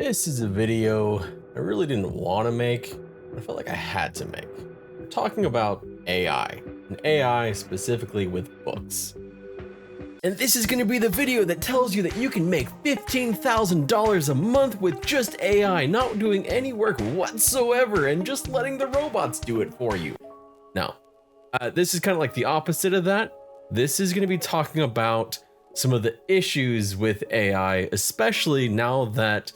This is a video I really didn't want to make, but I felt like I had to make. We're talking about AI, and AI specifically with books. And this is going to be the video that tells you that you can make $15,000 a month with just AI, not doing any work whatsoever and just letting the robots do it for you. Now, this is kind of like the opposite of that. This is going to be talking about some of the issues with AI, especially now that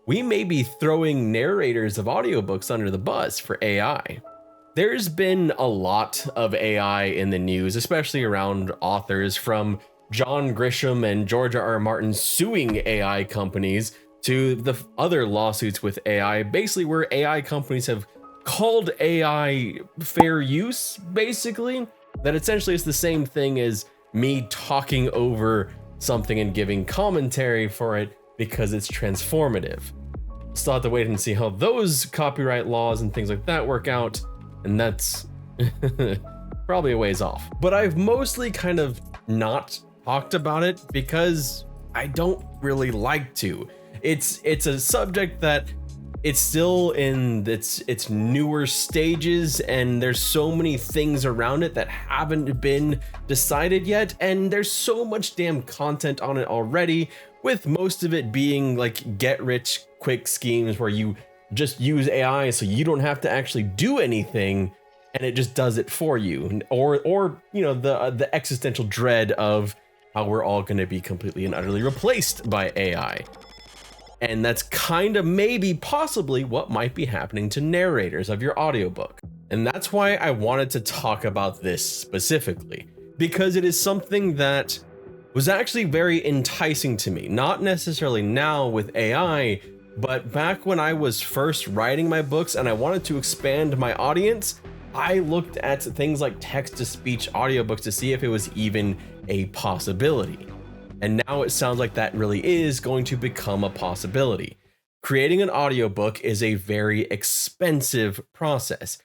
we may be throwing narrators of audiobooks under the bus for AI. There's been a lot of AI in the news, especially around authors, from John Grisham and George R.R. Martin suing AI companies to the other lawsuits with AI, basically where AI companies have called AI fair use, basically, that essentially is the same thing as me talking over something and giving commentary for it because it's transformative. Still have to wait and see how those copyright laws and things like that work out, and that's probably a ways off. But I've mostly kind of not talked about it because I don't really like to. It's a subject that it's still in its newer stages, and there's so many things around it that haven't been decided yet, and there's so much damn content on it already, with most of it being like get rich quick schemes where you just use AI so you don't have to actually do anything and it just does it for you, or you know, the existential dread of how we're all going to be completely and utterly replaced by AI. And that's kind of maybe possibly what might be happening to narrators of your audiobook. And that's why I wanted to talk about this specifically, because it is something that was actually very enticing to me, not necessarily now with AI, but back when I was first writing my books and I wanted to expand my audience, I looked at things like text-to-speech audiobooks to see if it was even a possibility. And now it sounds like that really is going to become a possibility. Creating an audiobook is a very expensive process.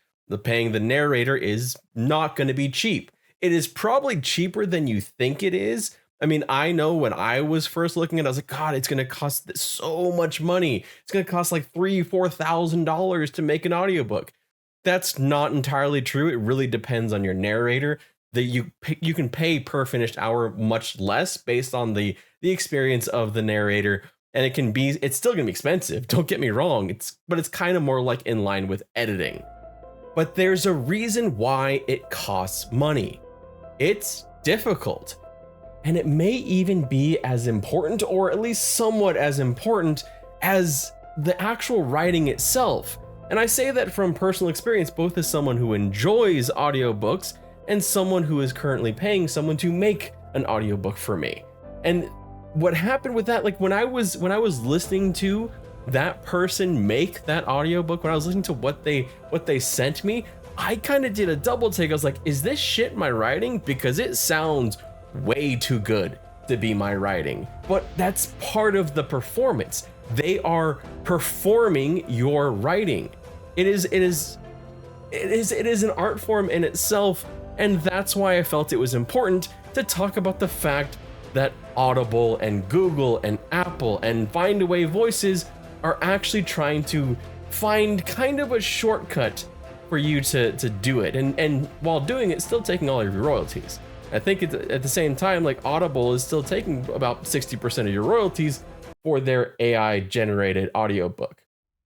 Paying the narrator is not going to be cheap. It is probably cheaper than you think it is. I mean, I know when I was first looking at it, I was like, God, it's going to cost so much money. It's going to cost like $3,000-$4,000 to make an audiobook. That's not entirely true. It really depends on your narrator. That you can pay per finished hour much less based on the experience of the narrator, and it's still gonna be expensive, don't get me wrong, but it's kind of more like in line with editing. But there's a reason why it costs money. It's difficult, and it may even be as important, or at least somewhat as important, as the actual writing itself. And I say that from personal experience, both as someone who enjoys audiobooks and someone who is currently paying someone to make an audiobook for me. And what happened with that, like when I was listening to that person make that audiobook, when I was listening to what they sent me, I kind of did a double take. I was like, is this shit my writing? Because it sounds way too good to be my writing. But that's part of the performance. They are performing your writing. It is an art form in itself. And that's why I felt it was important to talk about the fact that Audible and Google and Apple and Findaway Voices are actually trying to find kind of a shortcut for you to do it. And while doing it, still taking all of your royalties. I think at the same time, like Audible is still taking about 60% of your royalties for their AI generated audiobook.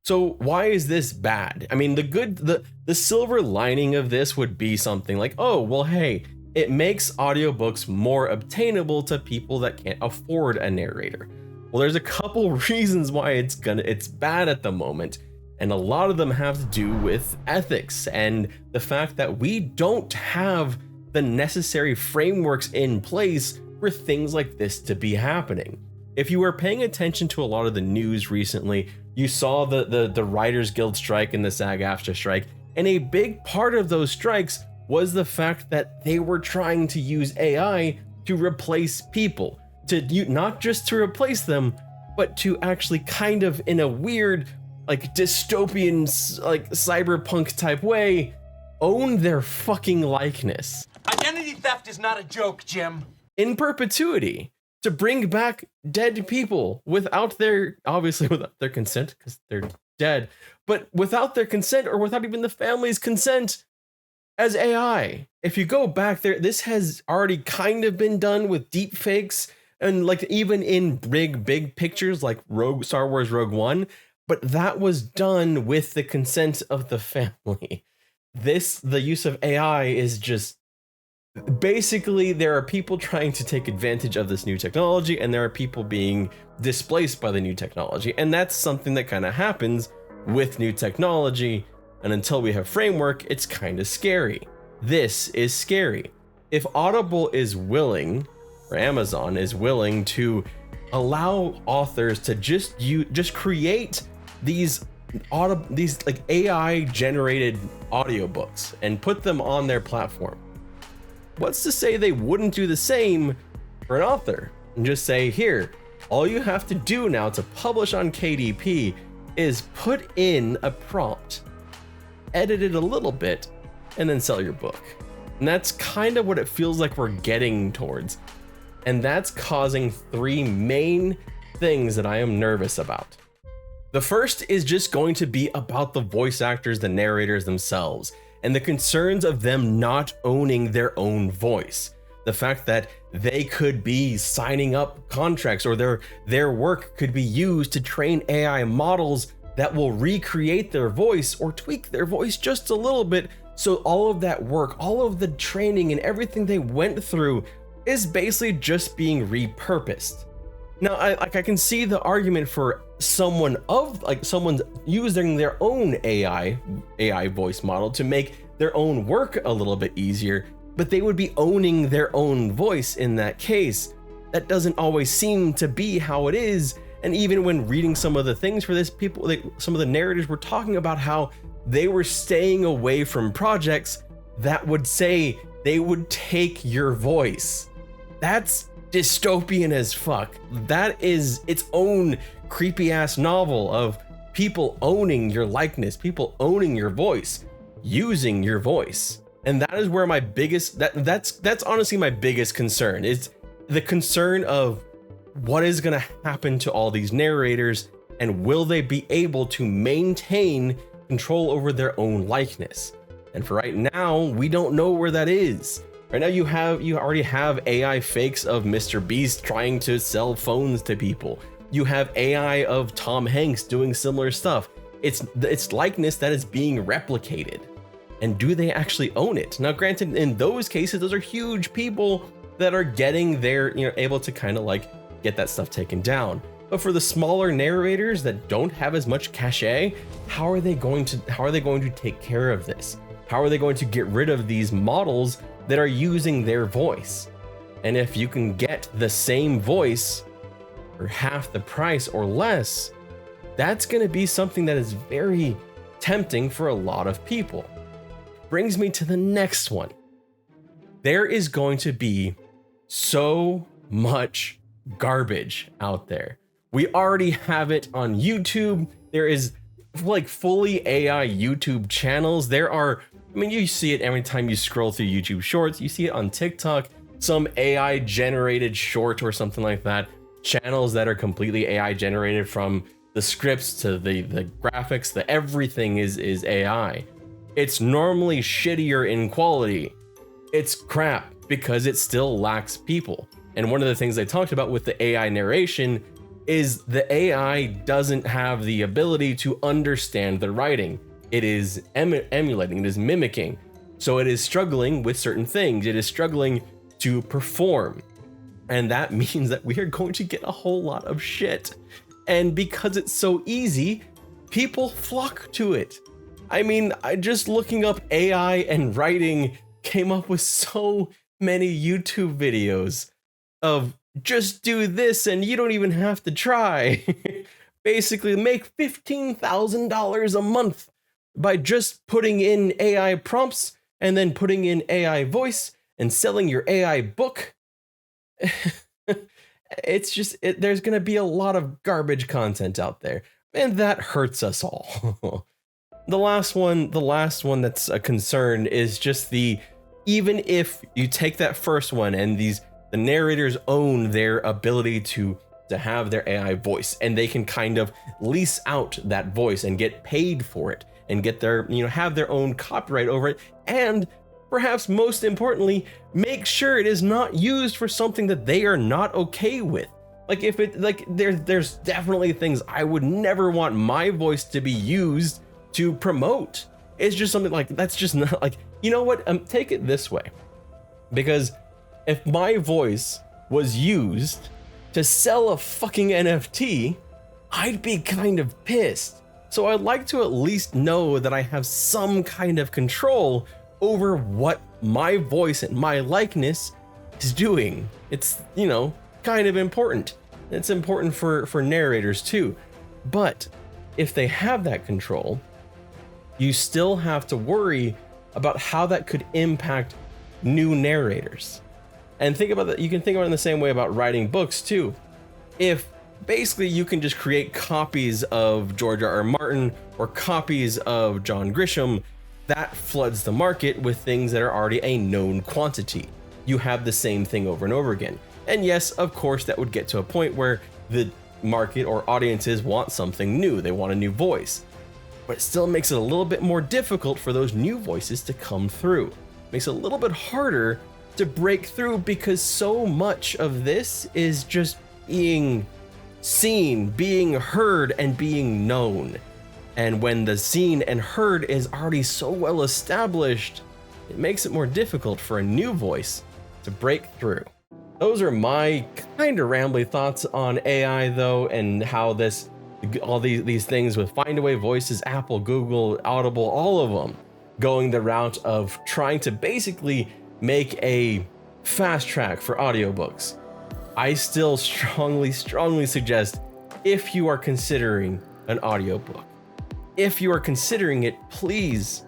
So why is this bad? I mean, the silver lining of this would be something like, oh, well, hey, it makes audiobooks more obtainable to people that can't afford a narrator. Well, there's a couple reasons why it's bad at the moment, and a lot of them have to do with ethics and the fact that we don't have the necessary frameworks in place for things like this to be happening. If you were paying attention to a lot of the news recently, you saw the Writers Guild strike and the SAG-AFTRA strike, and a big part of those strikes was the fact that they were trying to use AI to replace people, not just to replace them, but to actually kind of, in a weird, like dystopian, like cyberpunk type way, own their fucking likeness. Identity theft is not a joke, Jim. In perpetuity. to bring back dead people without their, obviously without their consent, because they're dead, but without their consent or without even the family's consent as AI. If you go back there, this has already kind of been done with deep fakes and like even in big pictures like Star Wars Rogue One, but that was done with the consent of the family. The use of AI is just basically, there are people trying to take advantage of this new technology and there are people being displaced by the new technology. And that's something that kind of happens with new technology. And until we have framework, it's kind of scary. This is scary. If Audible is willing, or Amazon is willing to allow authors to just create these like AI generated audiobooks and put them on their platform, what's to say they wouldn't do the same for an author and just say, here, all you have to do now to publish on KDP is put in a prompt, edit it a little bit, and then sell your book. And that's kind of what it feels like we're getting towards. And that's causing three main things that I am nervous about. The first is just going to be about the voice actors, the narrators themselves, and the concerns of them not owning their own voice. The fact that they could be signing up contracts or their work could be used to train AI models that will recreate their voice or tweak their voice just a little bit. So all of that work, all of the training and everything they went through is basically just being repurposed. Now, I can see the argument for someone's using their own AI voice model to make their own work a little bit easier, but they would be owning their own voice in that case. That doesn't always seem to be how it is. And even when reading some of the things for this, some of the narrators were talking about how they were staying away from projects that would say they would take your voice. That's dystopian as fuck. That is its own creepy ass novel of people owning your likeness, people owning your voice, using your voice. And that is where my biggest, that's honestly my biggest concern, is the concern of what is going to happen to all these narrators, and will they be able to maintain control over their own likeness? And for right now, we don't know where that is. Right now you already have AI fakes of Mr. Beast trying to sell phones to people. You have AI of Tom Hanks doing similar stuff. It's likeness that is being replicated. And do they actually own it? Now, granted, in those cases, those are huge people that are getting their, able to kind of like get that stuff taken down. But for the smaller narrators that don't have as much cachet, how are they going to take care of this? How are they going to get rid of these models that are using their voice? And if you can get the same voice for half the price or less, that's going to be something that is very tempting for a lot of people. Brings me to the next one. There is going to be so much garbage out there. We already have it on YouTube. There is like fully AI YouTube channels. You see it every time you scroll through YouTube Shorts. You see it on TikTok, some AI generated short or something like that. Channels that are completely AI generated, from the scripts to the graphics, everything is AI. It's normally shittier in quality. It's crap because it still lacks people. And one of the things I talked about with the AI narration is the AI doesn't have the ability to understand the writing. It is emulating, it is mimicking. So it is struggling with certain things. It is struggling to perform. And that means that we are going to get a whole lot of shit. And because it's so easy, people flock to it. I just looking up AI and writing came up with so many YouTube videos of just do this and you don't even have to try. Basically make $15,000 a month by just putting in AI prompts and then putting in AI voice and selling your AI book. There's going to be a lot of garbage content out there, and that hurts us all. The last one that's a concern is just even if you take that first one and the The narrators own their ability to have their AI voice, and they can kind of lease out that voice and get paid for it and get their, have their own copyright over it. And perhaps most importantly, make sure it is not used for something that they are not okay with. Like if it, like there's definitely things I would never want my voice to be used to promote. It's just something like, that's just not like, you know what? Take it this way, because if my voice was used to sell a fucking NFT, I'd be kind of pissed. So I'd like to at least know that I have some kind of control over what my voice and my likeness is doing. It's, kind of important. It's important for narrators too. But if they have that control, you still have to worry about how that could impact new narrators. And think about that. You can think about it in the same way about writing books too. If basically you can just create copies of George R.R. Martin or copies of John Grisham, that floods the market with things that are already a known quantity. You have the same thing over and over again. And yes, of course, that would get to a point where the market or audiences want something new. They want a new voice. But it still makes it a little bit more difficult for those new voices to come through. Makes it a little bit harder to break through because so much of this is just being seen, being heard, and being known. And when the seen and heard is already so well established, it makes it more difficult for a new voice to break through. Those are my kind of rambly thoughts on AI though, and how all these things with Findaway Voices, Apple, Google, Audible, all of them going the route of trying to basically make a fast track for audiobooks. I still strongly suggest, if you are considering an audiobook, if you are considering it, please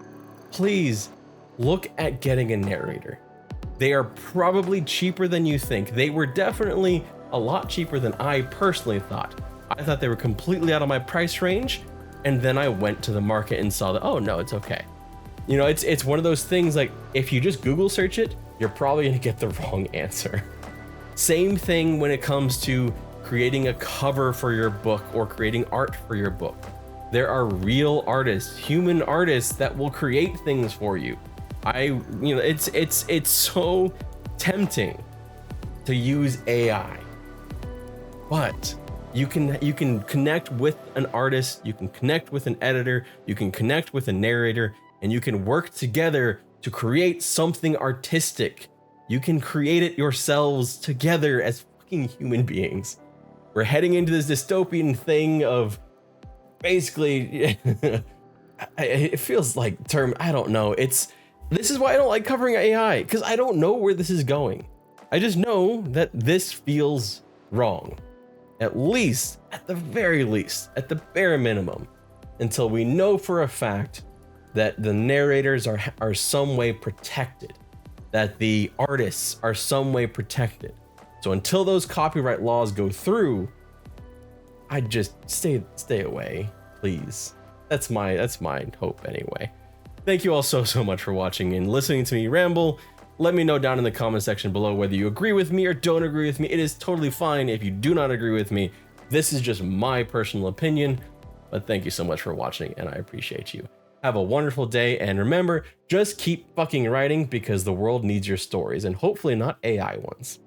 look at getting a narrator. They are probably cheaper than you think. They were definitely a lot cheaper than I personally thought. I thought they were completely out of my price range, and then I went to the market and saw that, oh no, it's okay. It's one of those things, like if you just Google search it, you're probably gonna get the wrong answer. Same thing when it comes to creating a cover for your book or creating art for your book. There are real artists, human artists that will create things for you. It's so tempting to use AI, but you can connect with an artist, you can connect with an editor, you can connect with a narrator, and you can work together to create something artistic. You can create it yourselves together as fucking human beings. We're heading into this dystopian thing of basically, it feels like I don't know. This is why I don't like covering AI, because I don't know where this is going. I just know that this feels wrong. At least, at the very least, at the bare minimum, until we know for a fact that the narrators are some way protected, that the artists are some way protected. So until those copyright laws go through, I just stay away, please. That's my hope anyway. Thank you all so much for watching and listening to me ramble. Let me know down in the comment section below whether you agree with me or don't agree with me. It is totally fine if you do not agree with me. This is just my personal opinion, but thank you so much for watching, and I appreciate you. Have a wonderful day, and remember, just keep fucking writing, because the world needs your stories, and hopefully not AI ones.